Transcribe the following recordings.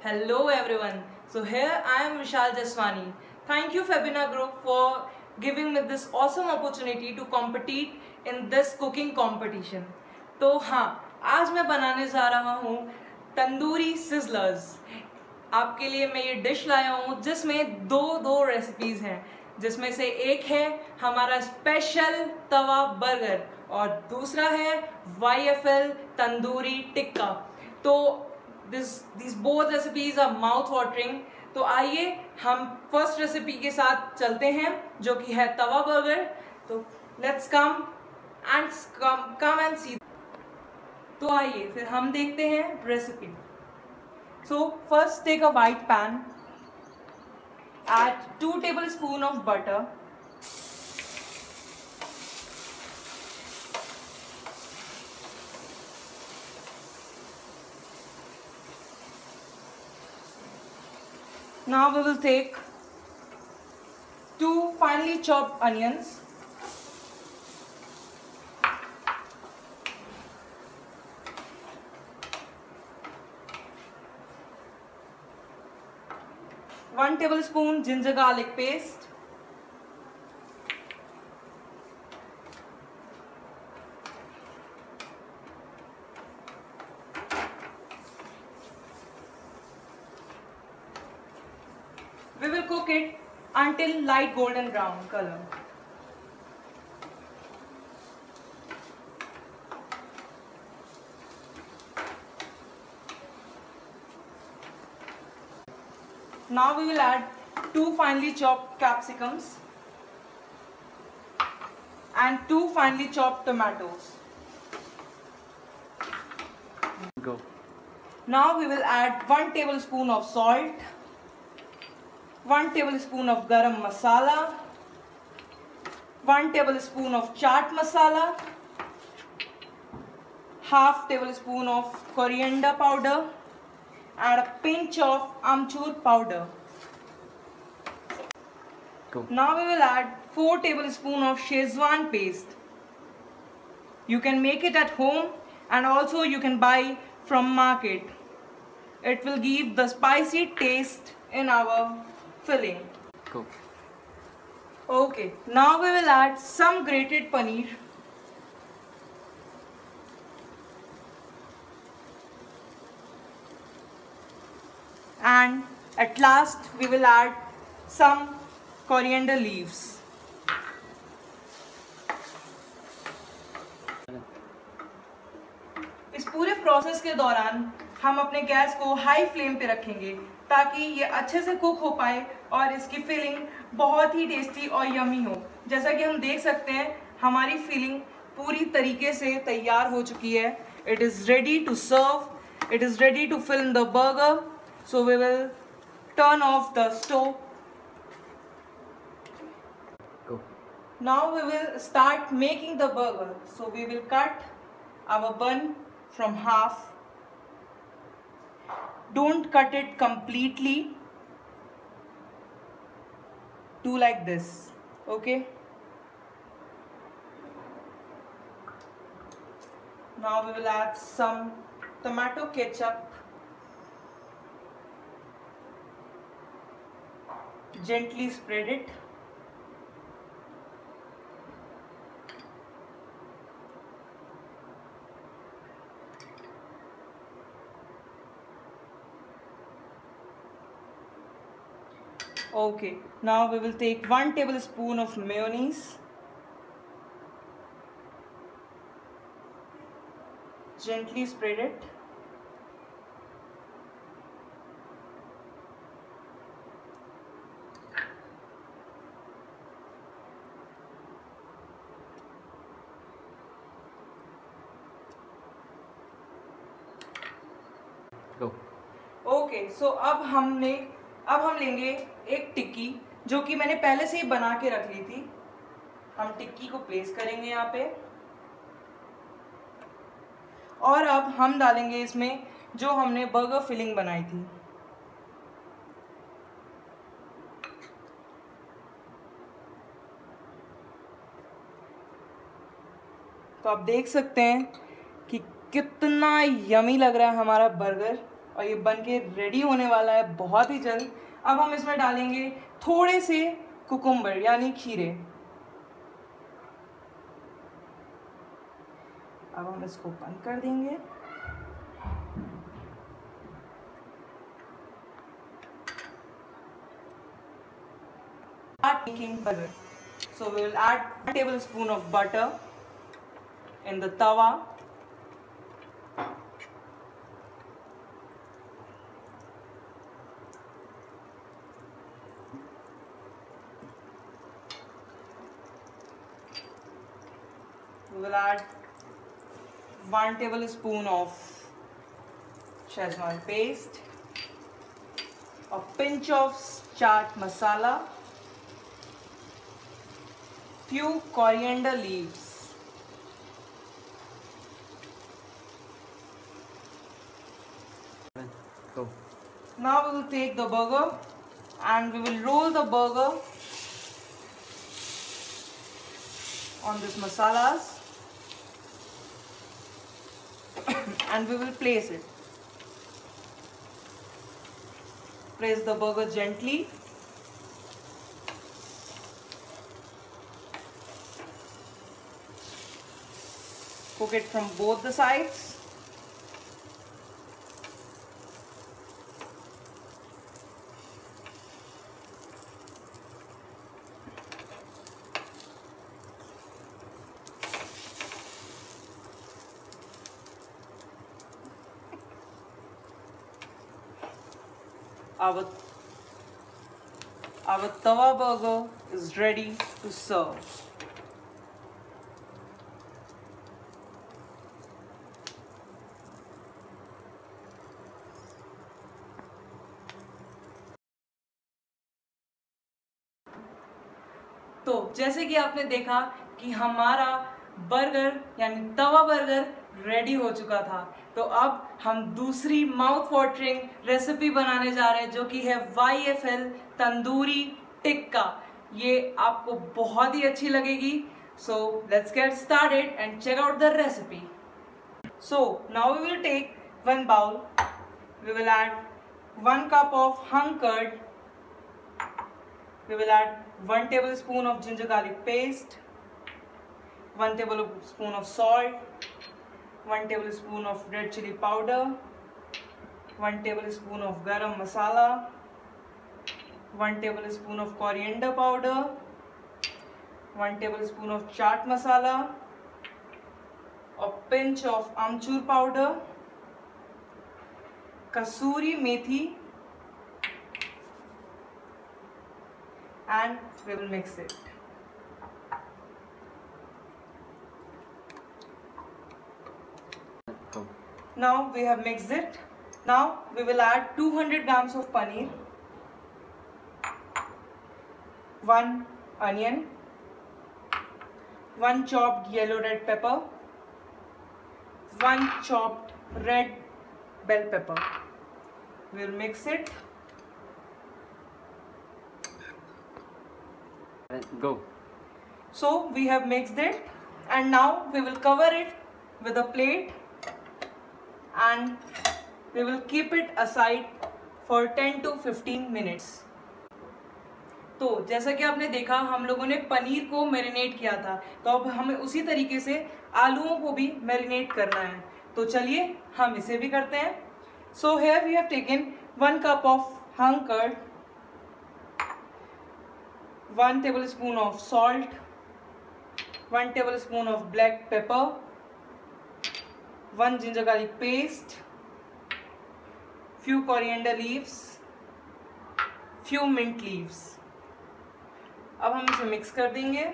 Hello everyone. So here I am Vishal Jaswani. Thank you Febina Group for giving me this awesome opportunity to compete in this cooking competition. तो हाँ, आज मैं बनाने जा रहा हूँ तंदूरी सिजलर्स। आपके लिए मैं ये डिश लाया हूँ जिसमें दो रेसिपीज हैं, जिसमें से एक है हमारा स्पेशल तवा बर्गर और दूसरा है YFL तंदूरी टिक्का। तो these both recipes are mouth watering। तो आइए हम फर्स्ट रेसिपी के साथ चलते हैं जो कि है तवा बर्गर। तो लेट्स कम एंड सी। तो आइए फिर हम देखते हैं recipe. So first take a white pan, add 2 tablespoons of butter, now we will take 2 finely chopped onions, one tablespoon ginger garlic paste, we will cook it until light golden brown color. Now we will add 2 finely chopped capsicums and 2 finely chopped tomatoes. Go. Now we will add 1 tablespoon of salt, 1 tablespoon of garam masala, 1 tablespoon of chaat masala, half tablespoon of coriander powder, and a pinch of amchur powder. Go. Now we will add 4 tablespoons of Szechuan paste. You can make it at home and also you can buy from market. It will give the spicy taste in our filling. Go. Okay, now we will add some grated paneer. And at last we will add some coriander leaves. इस पूरे process के दौरान हम अपने gas को high flame पे रखेंगे ताकि ये अच्छे से कुक हो पाए और इसकी फिलिंग बहुत ही टेस्टी और यमी हो। जैसा कि हम देख सकते हैं हमारी फिलिंग पूरी तरीके से तैयार हो चुकी है। It is ready to serve, it is ready to fill the burger. So we will turn off the stove. Go. Now we will start making the burger. So we will cut our bun from half. Don't cut it completely. Do like this. Okay. Now we will add some tomato ketchup. Gently spread it. Okay, now we will take 1 tablespoon of mayonnaise. Gently spread it. Go. Okay, so अब हम लेंगे एक टिक्की जो कि मैंने पहले से ही बना के रख ली थी। हम टिक्की को प्लेस करेंगे यहाँ पे और अब हम डालेंगे इसमें जो हमने बर्गर फिलिंग बनाई थी। तो आप देख सकते हैं कि कितना यमी लग रहा है हमारा बर्गर। और ये बन के रेडी होने वाला है बहुत ही जल्द। अब हम इसमें डालेंगे थोड़े से कुकुम्बर यानी खीरे। अब हम इसको बंद कर देंगे। Making butter. So we will add 1 tablespoon of butter in the tawa. We will add 1 tablespoon of Szechuan paste, a pinch of chaat masala, few coriander leaves. Go. Now we will take the burger and we will roll the burger on this masalas and we will place it. Place the burger gently. Cook it from both the sides. Our tawa burger is ready to serve. तो जैसे कि आपने देखा कि हमारा burger यानी तवा burger ready हो चुका था। तो अब हम दूसरी माउथ वाटरिंग रेसिपी बनाने जा रहे हैं जो कि है YFL तंदूरी टिक्का। ये आपको बहुत ही अच्छी लगेगी। So let's get started and check out the recipe. So now we will take 1 bowl. We will add 1 cup of hung curd. We will add 1 tablespoon of ginger garlic paste, 1 tablespoon of salt, 1 tablespoon of red chili powder, 1 tablespoon of garam masala, 1 tablespoon of coriander powder, 1 tablespoon of chaat masala, a pinch of amchur powder, kasuri methi, and we will mix it. Go. Now we have mixed it. Now we will add 200 grams of paneer, 1 onion, 1 chopped yellow red pepper, 1 chopped red bell pepper. We will mix it. Go. So we have mixed it and now we will cover it with a plate and we will keep it aside for 10 to 15 minutes. तो जैसा कि आपने देखा हम लोगों ने पनीर को marinate किया था, तो अब हमें उसी तरीके से आलूओं को भी मैरिनेट करना है। तो चलिए हम इसे भी करते हैं। So here we have taken 1 cup of hung curd, 1 tablespoon of salt, 1 tablespoon of black pepper, 1 ginger garlic paste, few coriander leaves, few mint leaves. अब हम इसे मिक्स कर देंगे।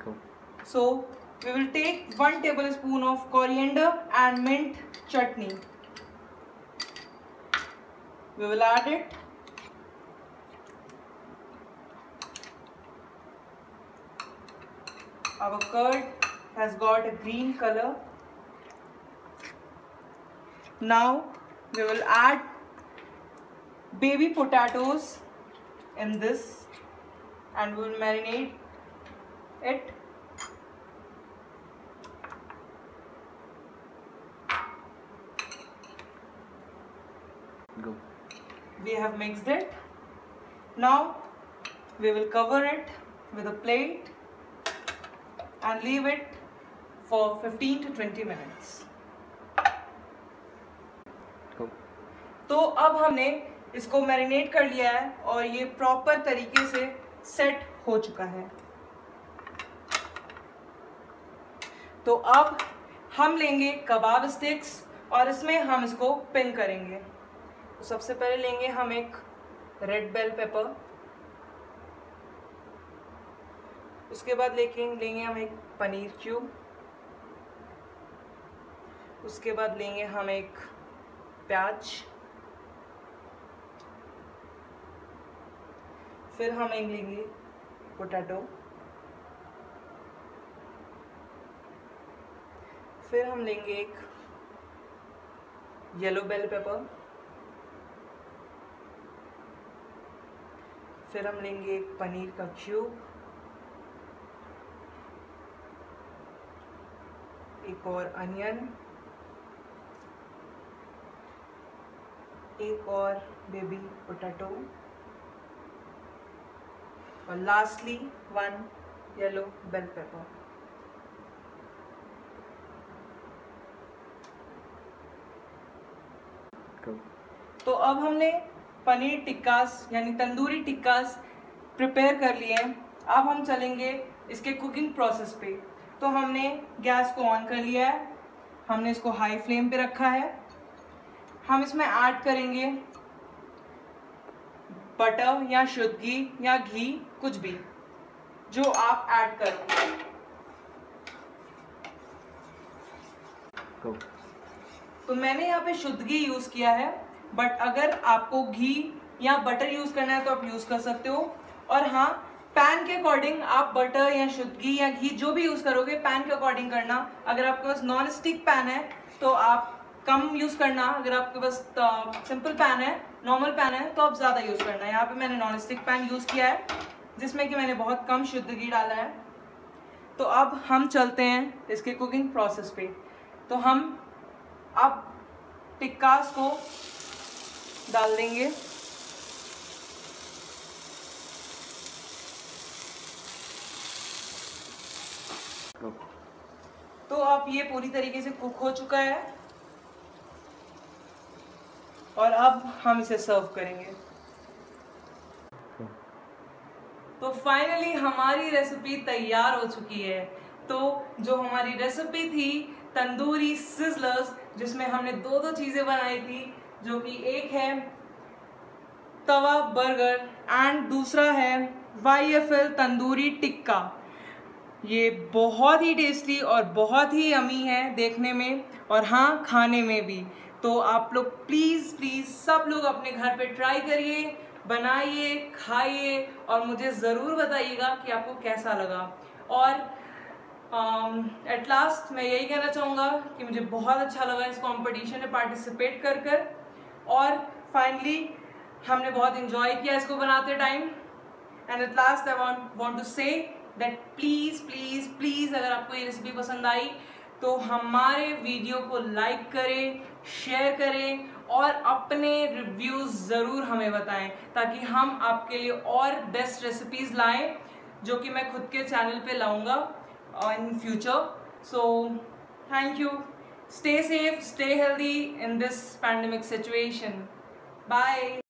Go. So we will take 1 tablespoon of coriander and mint chutney. We will add it. Our curd has got a green color. Now we will add baby potatoes in this and we will marinate it. Go. We have mixed it. Now we will cover it with a plate and leave it for 15 to 20 minutes. Go. तो अब हमने इसको marinate कर लिया है और ये proper तरीके से सेट हो चुका है। तो अब हम लेंगे कबाब स्टिक्स और इसमें हम इसको पिन करेंगे। तो सबसे पहले लेंगे हम एक रेड बेल पेपर, उसके बाद लेंगे हम एक पनीर क्यूब, उसके बाद लेंगे हम एक प्याज, फिर हम लेंगे पोटैटो, फिर हम लेंगे एक येलो बेल पेपर, फिर हम लेंगे एक पनीर का क्यूब, एक और अनियन, एक और बेबी पोटैटो और lastly 1 yellow bell pepper. Go. तो अब हमने पनीर टिक्कास यानी तंदूरी टिक्कास प्रिपेयर कर लिए हैं। अब हम चलेंगे इसके कुकिंग प्रोसेस पे। तो हमने गैस को ऑन कर लिया है, हमने इसको हाई फ्लेम पे रखा है। हम इसमें ऐड करेंगे बटर या शुद्ध घी या घी, कुछ भी जो आप ऐड करो। Go. तो मैंने यहाँ पे शुद्ध घी यूज किया है, बट अगर आपको घी या बटर यूज करना है तो आप यूज कर सकते हो। और हाँ, पैन के अकॉर्डिंग आप बटर या शुद्ध घी या घी जो भी यूज करोगे पैन के अकॉर्डिंग करना। अगर आपके पास नॉन स्टिक पैन है तो आप कम यूज करना, अगर आपके पास सिंपल पैन है, नॉर्मल पैन है तो आप ज्यादा यूज करना। यहाँ पे मैंने नॉन स्टिक पैन यूज किया है जिसमें कि मैंने बहुत कम शुद्ध घी डाला है। तो अब हम चलते हैं इसके कुकिंग प्रोसेस पे। तो हम अब टिक्कास को डाल देंगे। Go. तो अब ये पूरी तरीके से कुक हो चुका है और अब हम इसे सर्व करेंगे। Go. तो फाइनली हमारी रेसिपी तैयार हो चुकी है। तो जो हमारी रेसिपी थी तंदूरी सिजलर्स, जिसमें हमने दो चीजें बनाई थी, जो कि एक है तवा बर्गर एंड दूसरा है YFL तंदूरी टिक्का। ये बहुत ही टेस्टी और बहुत ही यमी है देखने में और हाँ, खाने में भी। तो आप लोग प्लीज़ प्लीज़ सब लोग अपने घर पे ट्राई करिए, बनाइए, खाइए और मुझे ज़रूर बताइएगा कि आपको कैसा लगा। और एट लास्ट मैं यही कहना चाहूँगा कि मुझे बहुत अच्छा लगा इस कंपटीशन में पार्टिसिपेट कर और फाइनली हमने बहुत इंजॉय किया इसको बनाते time. And at last I want to say that please please please अगर आपको ये रेसिपी पसंद आई तो हमारे वीडियो को लाइक करें, शेयर करें और अपने रिव्यूज़ ज़रूर हमें बताएं ताकि हम आपके लिए और बेस्ट रेसिपीज़ लाएं जो कि मैं खुद के चैनल पे लाऊंगा in future. So thank you. Stay safe, stay healthy in this pandemic situation. Bye.